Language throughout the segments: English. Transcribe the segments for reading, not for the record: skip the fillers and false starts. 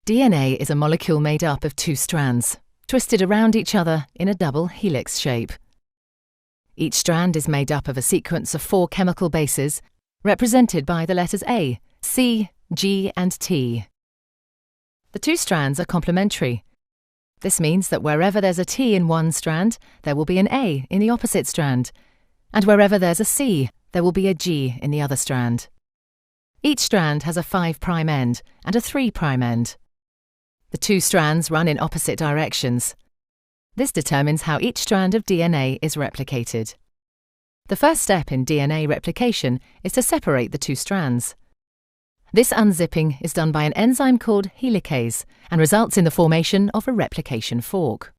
DNA is a molecule made up of two strands, twisted around each other in a double helix shape. Each strand is made up of a sequence of 4 chemical bases, represented by the letters A, C, G, and T. The two strands are complementary. This means that wherever there's a T in one strand, there will be an A in the opposite strand, and wherever there's a C, there will be a G in the other strand. Each strand has a 5' end and a 3' end. The two strands run in opposite directions. This determines how each strand of DNA is replicated. The first step in DNA replication is to separate the two strands. This unzipping is done by an enzyme called helicase and results in the formation of a replication fork.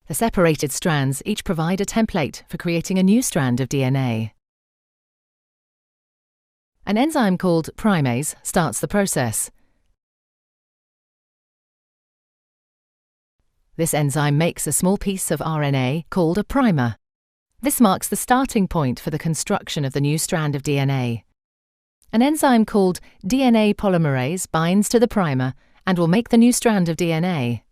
The separated strands each provide a template for creating a new strand of DNA. An enzyme called primase starts the process. This enzyme makes a small piece of RNA called a primer. This marks the starting point for the construction of the new strand of DNA. An enzyme called DNA polymerase binds to the primer and will make the new strand of DNA.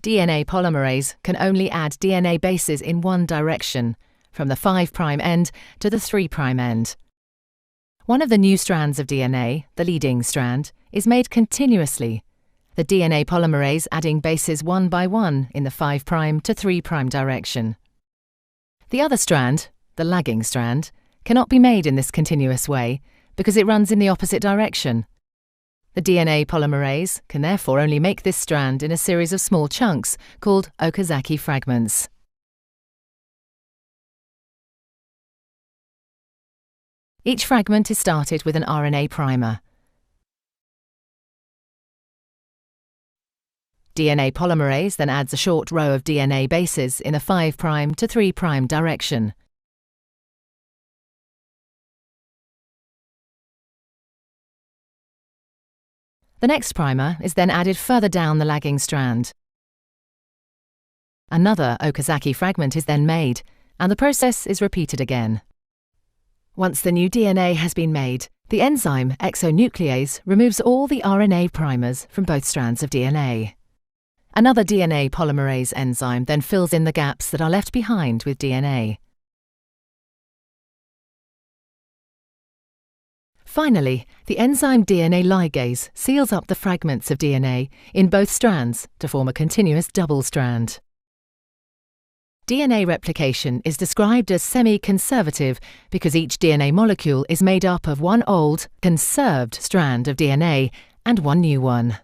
DNA polymerase can only add DNA bases in one direction, from the 5' end to the 3' end. One of the new strands of DNA, the leading strand, is made continuously, the DNA polymerase adding bases one by one in the 5' to 3' direction. The other strand, the lagging strand, cannot be made in this continuous way because it runs in the opposite direction. The DNA polymerase can therefore only make this strand in a series of small chunks called Okazaki fragments. Each fragment is started with an RNA primer. DNA polymerase then adds a short row of DNA bases in a 5' to 3' direction. The next primer is then added further down the lagging strand. Another Okazaki fragment is then made, and the process is repeated again. Once the new DNA has been made, the enzyme exonuclease removes all the RNA primers from both strands of DNA. Another DNA polymerase enzyme then fills in the gaps that are left behind with DNA. Finally, the enzyme DNA ligase seals up the fragments of DNA in both strands to form a continuous double strand. DNA replication is described as semi-conservative because each DNA molecule is made up of one old, conserved strand of DNA and one new one.